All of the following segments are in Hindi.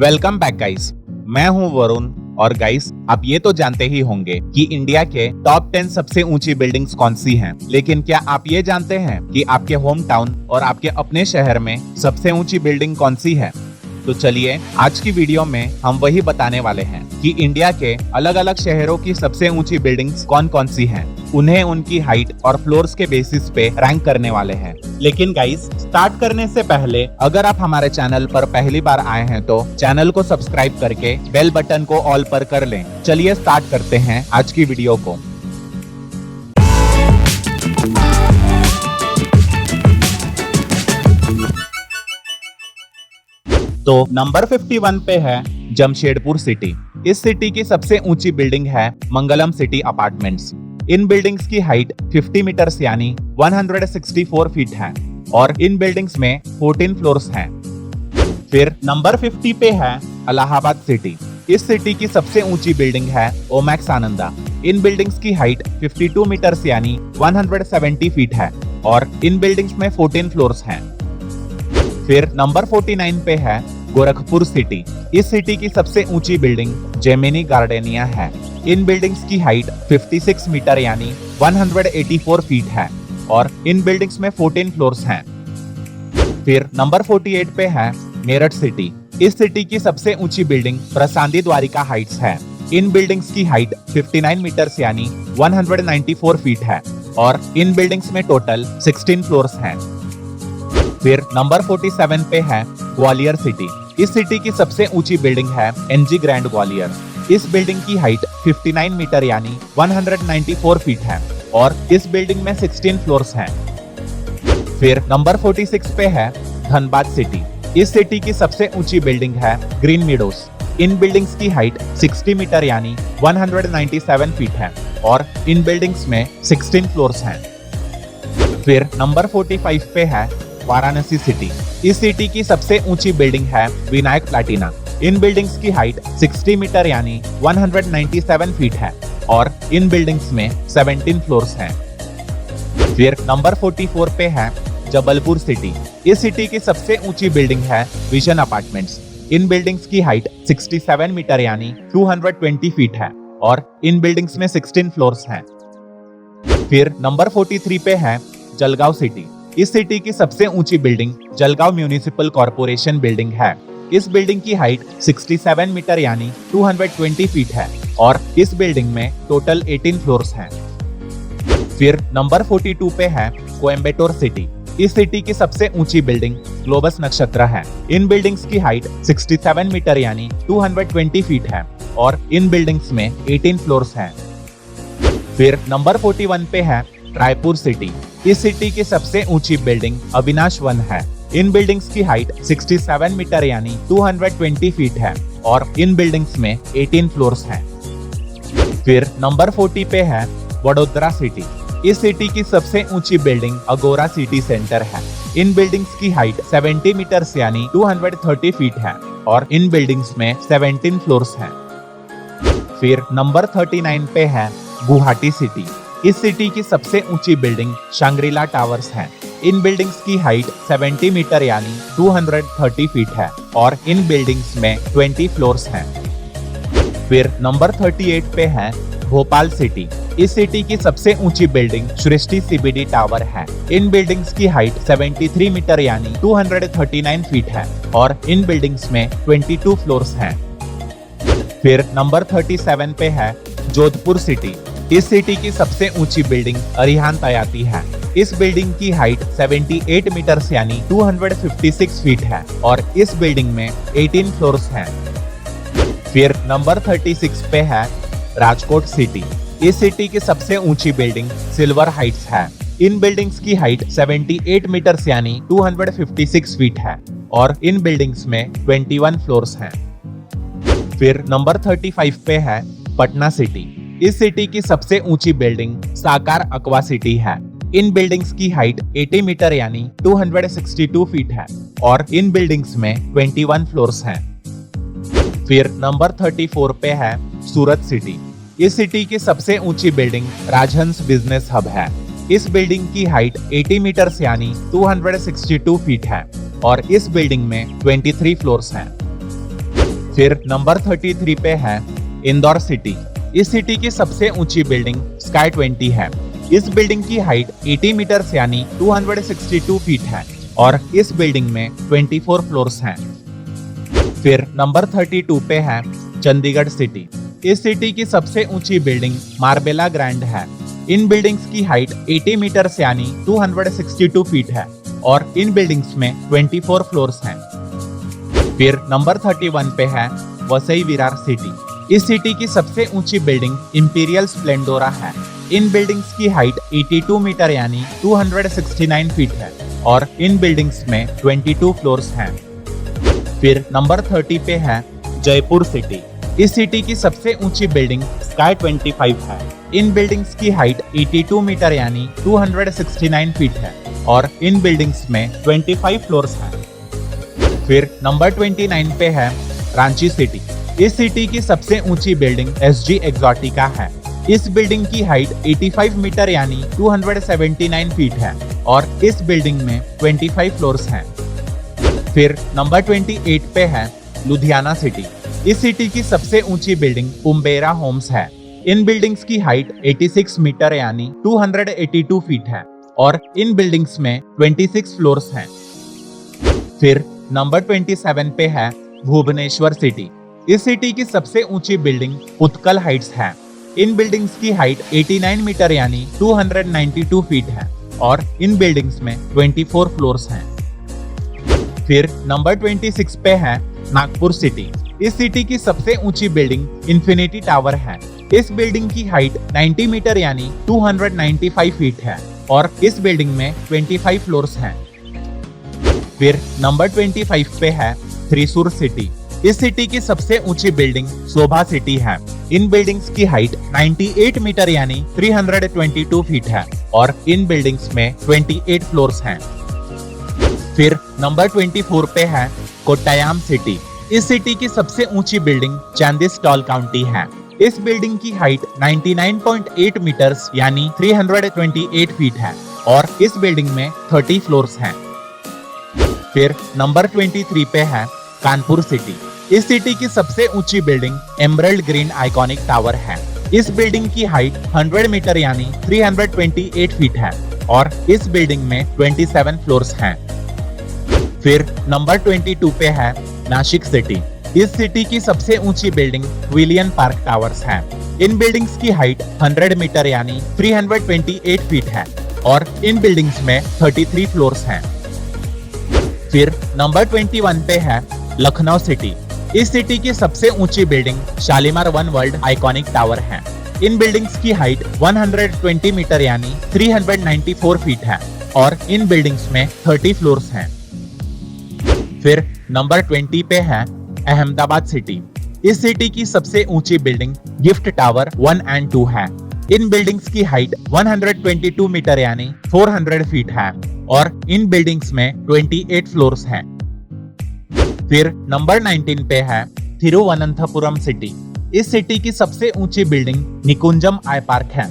Welcome back guys. मैं हूं वरुण और गाइस आप ये तो जानते ही होंगे कि इंडिया के टॉप 10 सबसे ऊंची बिल्डिंग्स कौन सी हैं। लेकिन क्या आप ये जानते हैं कि आपके होम टाउन और आपके अपने शहर में सबसे ऊंची बिल्डिंग कौन सी है? तो चलिए आज की वीडियो में हम वही बताने वाले हैं कि इंडिया के अलग अलग शहरों की सबसे ऊंची बिल्डिंग्स कौन कौन सी हैं। उन्हें उनकी हाइट और फ्लोर्स के बेसिस पे रैंक करने वाले हैं। लेकिन गाइस स्टार्ट करने से पहले अगर आप हमारे चैनल पर पहली बार आए हैं तो चैनल को सब्सक्राइब करके बेल बटन को ऑल पर कर लें। चलिए स्टार्ट करते हैं आज की वीडियो को। तो नंबर 51 पे है जमशेदपुर सिटी। इस सिटी की सबसे ऊंची बिल्डिंग है मंगलम सिटी अपार्टमेंट्स। इन बिल्डिंग्स की हाइट 50 मीटर्स यानी 164 फीट है और इन बिल्डिंग्स में 14 फ्लोर्स हैं। फिर नंबर 50 पे है इलाहाबाद सिटी। इस सिटी की सबसे ऊंची बिल्डिंग है ओमैक्स आनंदा। इन बिल्डिंग्स की हाइट 52 मीटर्स यानी 170 फीट है और इन बिल्डिंग्स में 14 फ्लोर्स हैं। फिर नंबर 49 पे है गोरखपुर सिटी। इस सिटी की सबसे ऊंची बिल्डिंग जेमिनी गार्डेनिया है। इन बिल्डिंग्स की हाइट 56 मीटर यानी 184 फीट है और इन बिल्डिंग्स में 14 फ्लोर्स हैं। फिर नंबर 48 पे है मेरठ सिटी। इस सिटी की सबसे ऊंची बिल्डिंग प्रशांति द्वारिका हाइट्स है। इन बिल्डिंग्स की हाइट 59 मीटर्स यानी 194 फीट है और इन बिल्डिंग्स में टोटल 16 फ्लोर्स हैं। फिर नंबर 47 पे है ग्वालियर सिटी। इस सिटी की सबसे ऊंची बिल्डिंग है एनजी ग्रैंड ग्वालियर। इस बिल्डिंग की हाइट 59 मीटर यानी 194 फीट है और इस बिल्डिंग में 16 फ्लोर्स हैं। फिर नंबर 46 पे है धनबाद सिटी। इस सिटी की सबसे ऊंची बिल्डिंग है ग्रीन मीडोस। इन बिल्डिंग्स की हाइट 60 मीटर यानी 197 फीट है और इन बिल्डिंग्स में 16 फ्लोर्स हैं। फिर नंबर 45 पे है वाराणसी सिटी। इस सिटी की सबसे ऊंची बिल्डिंग है विनायक प्लैटिना। इन बिल्डिंग्स की हाइट 60 मीटर यानी 197 फीट है और इन बिल्डिंग्स में 17 फ्लोर्स हैं। फिर नंबर 44 पे है जबलपुर सिटी। इस सिटी की सबसे ऊंची बिल्डिंग है विजन अपार्टमेंट्स। इन बिल्डिंग्स की हाइट 67 मीटर यानी 220 फीट है और इन बिल्डिंग्स में 16 फ्लोर्स हैं। फिर नंबर 43 पे है जलगांव सिटी। इस सिटी की सबसे ऊंची building Jalgaon municipal corporation building है। इस बिल्डिंग की हाइट 67 मीटर यानी 220 फीट है और इस बिल्डिंग में टोटल 18 फ्लोर्स हैं। फिर नंबर 42 पे है कोयम्बटूर सिटी। इस सिटी की सबसे ऊंची बिल्डिंग ग्लोबस नक्षत्र है। इन बिल्डिंग्स की हाइट 67 मीटर यानी 220 फीट है और इन बिल्डिंग्स में 18 फ्लोर्स हैं। फिर नंबर 41 पे है रायपुर सिटी। इस सिटी की सबसे ऊंची बिल्डिंग अविनाश वन है। इन बिल्डिंग्स की हाइट 67 मीटर यानी 220 फीट है और इन बिल्डिंग्स में 18 फ्लोर्स हैं। फिर नंबर 40 पे है वडोदरा सिटी। इस सिटी की सबसे ऊंची बिल्डिंग अगोरा सिटी सेंटर है। इन बिल्डिंग्स की हाइट 70 मीटर्स यानी 230 फीट है और इन बिल्डिंग्स में 17 फ्लोर्स हैं। फिर नंबर 39 पे है गुवाहाटी सिटी। इस सिटी की सबसे ऊंची बिल्डिंग शांग्रीला टावर्स है। इन बिल्डिंग्स की हाइट 70 मीटर यानी 230 फीट है और इन बिल्डिंग्स में 20 फ्लोर्स हैं। फिर नंबर 38 पे है भोपाल सिटी। इस सिटी की सबसे ऊंची बिल्डिंग सृष्टि सीबीडी टावर है। इन बिल्डिंग्स की हाइट 73 मीटर यानी 239 फीट है और इन बिल्डिंग्स में 22 फ्लोर्स हैं। फिर नंबर 37 पे है जोधपुर सिटी। इस सिटी की सबसे ऊंची बिल्डिंग अरिहांत आयाती है। इस बिल्डिंग की हाइट 78 मीटर्स यानी 256 फीट है और इस बिल्डिंग में 18 फ्लोर्स हैं। फिर नंबर 36 पे है राजकोट सिटी। इस सिटी की सबसे ऊंची बिल्डिंग सिल्वर हाइट्स है। इन बिल्डिंग्स की हाइट 78 मीटर्स यानी 256 फीट है और इन बिल्डिंग्स में 21 फ्लोर्स हैं। फिर नंबर 35 पे है पटना सिटी। इस सिटी की सबसे ऊंची बिल्डिंग साकार अक्वा सिटी है। इन बिल्डिंग्स की हाइट 80 मीटर यानी 262 फीट है और इन बिल्डिंग्स में 21 फ्लोर्स हैं। फिर नंबर 34 पे है सूरत सिटी। इस सिटी की सबसे ऊंची बिल्डिंग राजहंस बिजनेस हब है। इस बिल्डिंग की हाइट 80 मीटर्स यानी 262 फीट है और इस बिल्डिंग में 23 फ्लोर्स हैं। फिर नंबर 33 पे है इंदौर सिटी। इस सिटी की सबसे ऊंची बिल्डिंग स्काई 20 है। इस बिल्डिंग की हाइट 80 मीटर्स यानी 262 फीट है और इस बिल्डिंग में 24 फ्लोर्स हैं। फिर नंबर 32 पे है चंडीगढ़ सिटी। इस सिटी की सबसे ऊंची बिल्डिंग मार्बेला ग्रैंड है। इन बिल्डिंग्स की हाइट 80 मीटर्स यानी 262 फीट है और इन बिल्डिंग्स में 24 फ्लोर्स हैं। फिर नंबर 31 पे है वसई विरार सिटी। इस सिटी की सबसे ऊंची बिल्डिंग इंपीरियल स्प्लेंडोरा है। इन बिल्डिंग्स की हाइट 82 मीटर यानी 269 फीट है और इन बिल्डिंग्स में 22 फ्लोर्स हैं। फिर नंबर 30 पे है जयपुर सिटी। इस सिटी की सबसे ऊंची बिल्डिंग स्काई 25 है। इन बिल्डिंग्स की हाइट 82 मीटर यानी 269 फीट है और इन बिल्डिंग्स में 25 फ्लोर्स हैं। फिर नंबर 29 पे है रांची सिटी। इस सिटी की सबसे ऊंची बिल्डिंग SG एक्सोटिका है। इस बिल्डिंग की हाइट 85 मीटर यानी 279 फीट है और इस बिल्डिंग में 25 फ्लोर्स हैं। फिर नंबर 28 पे है लुधियाना सिटी। इस सिटी की सबसे ऊंची बिल्डिंग पुम्बेरा होम्स है। इन बिल्डिंग्स की हाइट 86 मीटर यानी 282 फीट है और इन बिल्डिंग्स में 26 फ्लोर्स हैं। फिर नंबर 27 पे है भुवनेश्वर सिटी। इस सिटी की सबसे ऊंची बिल्डिंग उत्कल हाइट्स है। इन बिल्डिंग्स की हाइट 89 मीटर यानी 292 फीट है और इन बिल्डिंग्स में 24 फ्लोर्स हैं। फिर नंबर 26 पे है नागपुर सिटी। इस सिटी की सबसे ऊंची बिल्डिंग इंफिनिटी टावर है। इस बिल्डिंग की हाइट 90 मीटर यानी 295 फीट है और इस बिल्डिंग में 25 फ्लोर्स हैं। फिर नंबर 25 पे है थ्रिसूर सिटी। इस सिटी की सबसे ऊंची बिल्डिंग शोभा सिटी है। इन बिल्डिंग्स की हाइट 98 मीटर यानी 322 फीट है और इन बिल्डिंग्स में 28 फ्लोर्स हैं। फिर नंबर 24 पे है कोट्टायाम सिटी। इस सिटी की सबसे ऊंची बिल्डिंग चांदिस्टॉल काउंटी है। इस बिल्डिंग की हाइट 99.8 मीटर्स यानी 328 फीट है और इस बिल्डिंग में 30 फ्लोर्स हैं। फिर नंबर 23 पे है कानपुर सिटी। इस सिटी की सबसे ऊंची building emerald green iconic tower है। इस बिल्डिंग की हाइट 100 मीटर यानी 328 फीट है और इस बिल्डिंग में 27 फ्लोर्स हैं। फिर नंबर 22 पे है नासिक सिटी। इस सिटी की सबसे ऊंची बिल्डिंग विलियन पार्क टावर्स है। इन बिल्डिंग्स की हाइट 100 मीटर यानी 328 फीट है और इन बिल्डिंग्स में 33 फ्लोर्स हैं। फिर नंबर 21 पे है लखनऊ सिटी। इस सिटी की सबसे ऊंची building Shalimar one world iconic tower है। इन बिल्डिंग्स की हाइट 120 मीटर यानी 394 फीट है और इन बिल्डिंग्स में 30 फ्लोर्स हैं। फिर नंबर 20 पे है अहमदाबाद सिटी। इस सिटी की सबसे ऊंची बिल्डिंग गिफ्ट टावर 1 and 2 है। इन बिल्डिंग्स की हाइट 122 मीटर यानी 400 फीट है और इन बिल्डिंग्स में 28 फ्लोर्स हैं। फिर नंबर 19 पे है थिरुवनंतपुरम सिटी। इस सिटी की सबसे ऊंची बिल्डिंग निकुंजम आई पार्क है।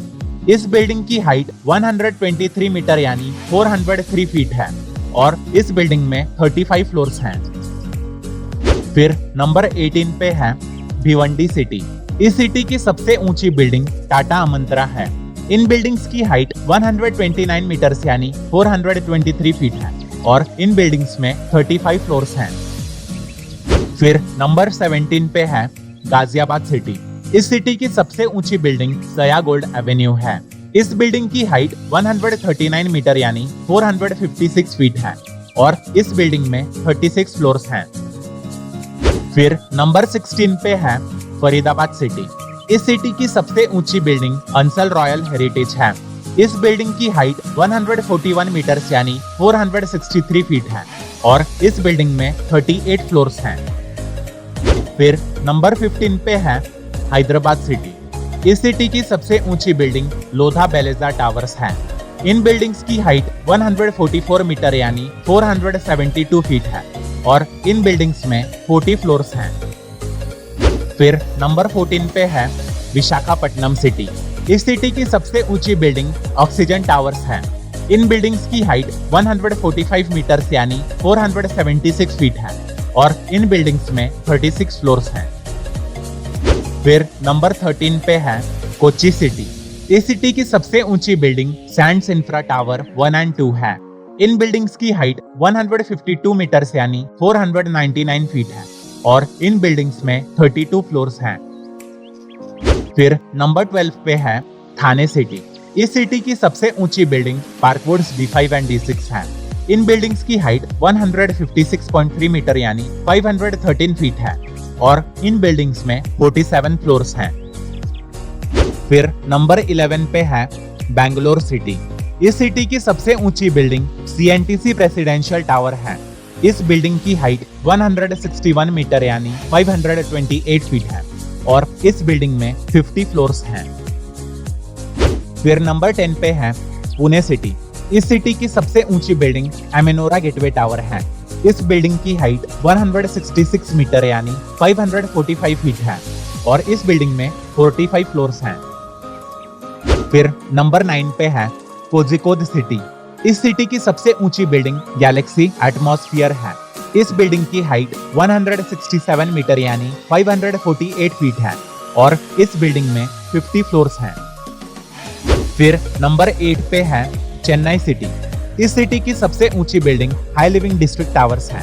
इस बिल्डिंग की हाइट 123 मीटर यानी 403 फीट है और इस बिल्डिंग में 35 फ्लोर्स हैं। फिर नंबर 18 पे है भिवंडी सिटी। इस सिटी की सबसे ऊंची बिल्डिंग टाटा अमंत्रा है। इन बिल्डिंग्स की हाइट 129 मीटर्स यानी 423 फीट है और इन बिल्डिंग्स में 35 फ्लोर्स हैं। फिर नंबर 17 पे है गाजियाबाद सिटी। इस सिटी की सबसे ऊंची बिल्डिंग सया गोल्ड एवेन्यू है। इस बिल्डिंग की हाइट 139 मीटर यानी 456 फीट है और इस बिल्डिंग में 36 फ्लोर्स हैं। फिर नंबर 16 पे है फरीदाबाद सिटी। इस सिटी की सबसे ऊंची बिल्डिंग अंसल रॉयल हेरिटेज है। इस बिल्डिंग की हाइट 141 मीटर्स यानी 463 फीट है और इस बिल्डिंग में 38 फ्लोर्स हैं। फिर नंबर 15 पे है हैदराबाद सिटी। इस सिटी की सबसे ऊंची बिल्डिंग लोधा बेलेजा टावर्स है। इन बिल्डिंग्स की हाइट 144 मीटर यानी 472 फीट है और इन बिल्डिंग्स में 40 फ्लोर्स हैं। फिर नंबर 14 पे है विशाखापट्टनम सिटी। इस सिटी की सबसे ऊंची बिल्डिंग ऑक्सीजन टावर्स है। इन बिल्डिंग्स की हाइट 145 मीटर्स यानी 476 फीट है और इन बिल्डिंग्स में 36 फ्लोर्स हैं। फिर नंबर 13 पे है कोच्चि सिटी। इस सिटी की सबसे ऊंची building Sands infra tower 1 and 2 है। इन बिल्डिंग्स की हाइट 152 मीटर्स यानी 499 फीट है और इन बिल्डिंग्स में 32 फ्लोर्स हैं। फिर नंबर 12 पे है थाने सिटी। इस सिटी की सबसे ऊंची बिल्डिंग पार्कवुड्स D5 एंड D6 है। इन बिल्डिंग्स की हाइट 156.3 मीटर यानी 513 फीट है और इन बिल्डिंग्स में 47 फ्लोर्स हैं। फिर नंबर 11 पे है बेंगलोर सिटी। इस सिटी की सबसे ऊंची बिल्डिंग CNTC प्रेसिडेंशियल टावर है। इस बिल्डिंग की हाइट 161 मीटर यानी 528 फीट है और इस बिल्डिंग में 50 फ्लोर्स हैं। फिर नंबर 10 पे है पुणे सिटी। इस सिटी की सबसे ऊंची बिल्डिंग एमेनोरा गेटवे टावर है। इस बिल्डिंग की हाइट 166 मीटर यानी 545 फीट है और इस बिल्डिंग में 45 फ्लोर्स हैं। फिर नंबर 9 पे है कोझिकोड सिटी। इस सिटी की सबसे ऊंची बिल्डिंग गैलेक्सी एटमॉस्फेयर है। इस बिल्डिंग की हाइट 167 मीटर यानी 548 फीट है और इस बिल्डिंग में 50 फ्लोर्स हैं। फिर नंबर 8 पे है चेन्नई सिटी। इस सिटी की सबसे ऊंची building high living district towers है।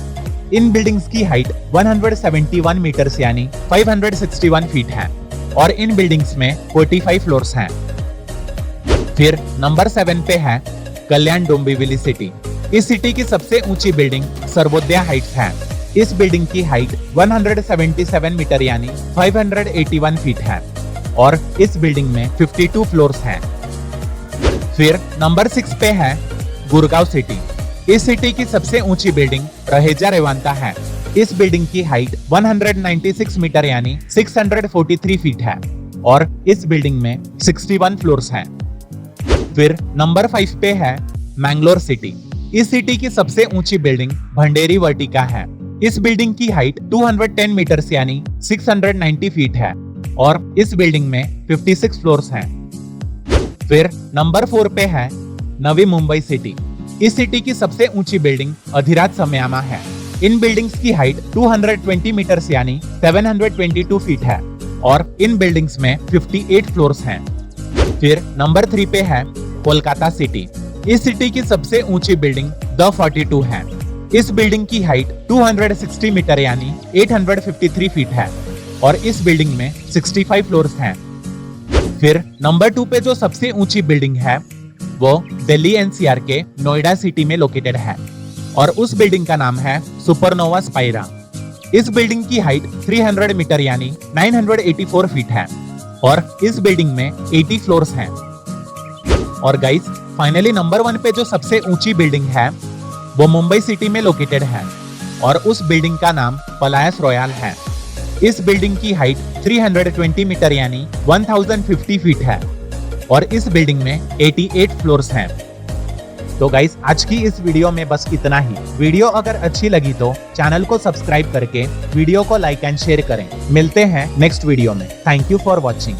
इन बिल्डिंग्स की हाइट 171 मीटर्स यानी 561 फीट है और इन बिल्डिंग्स में 45 फ्लोर्स हैं। फिर नंबर 7 पे है कल्याण डोंबिवली सिटी। इस सिटी की सबसे ऊंची बिल्डिंग सर्वोदय हाइट्स है। इस बिल्डिंग की हाइट 177 मीटर यानी 581 फीट है और इस बिल्डिंग में 52 फ्लोर्स हैं। फिर नंबर 6 पे है गुड़गांव सिटी। इस सिटी की सबसे ऊंची बिल्डिंग रहेजा रेवांता है। इस बिल्डिंग की हाइट 196 मीटर यानी 643 फीट है और इस बिल्डिंग में 61 फ्लोर्स हैं। फिर नंबर 5 पे है मैंगलोर सिटी। इस सिटी की सबसे ऊंची बिल्डिंग भंडेरी वर्टिका है। इस बिल्डिंग की हाइट 210 मीटर्स यानी 690 फीट है और इस बिल्डिंग में 56 फ्लोर्स हैं। फिर नंबर 4 पे है नवी मुंबई सिटी। इस सिटी की सबसे ऊंची बिल्डिंग अधिराज समयामा है। इन बिल्डिंग्स की हाइट 220 मीटर्स यानी 722 फीट है और इन बिल्डिंग्स में 58 फ्लोर्स हैं। फिर नंबर 3 पे है कोलकाता सिटी। इस सिटी की सबसे ऊंची बिल्डिंग द 42 है। इस बिल्डिंग की हाइट 260 मीटर यानी 853 फीट है और इस बिल्डिंग में 65 फ्लोर्स हैं। फिर नंबर 2 पे जो सबसे ऊंची बिल्डिंग है वो दिल्ली NCR के नोएडा सिटी में लोकेटेड है और उस बिल्डिंग का नाम है सुपरनोवा स्पाइरा। इस बिल्डिंग की हाइट 300 मीटर यानी 984 फीट है और इस बिल्डिंग में 80 फ्लोर्स हैं। और गाइस फाइनली नंबर 1 पे जो सबसे ऊंची बिल्डिंग है वो मुंबई सिटी में लोकेटेड है और उस बिल्डिंग का नाम पलायस रॉयल है। इस बिल्डिंग की हाइट 320 मीटर यानी 1050 फीट है और इस बिल्डिंग में 88 फ्लोर्स हैं। तो गाइस आज की इस वीडियो में बस इतना ही। वीडियो अगर अच्छी लगी तो चैनल को सब्सक्राइब करके वीडियो को लाइक एंड शेयर करें। मिलते हैं नेक्स्ट वीडियो में। Thank you for watching.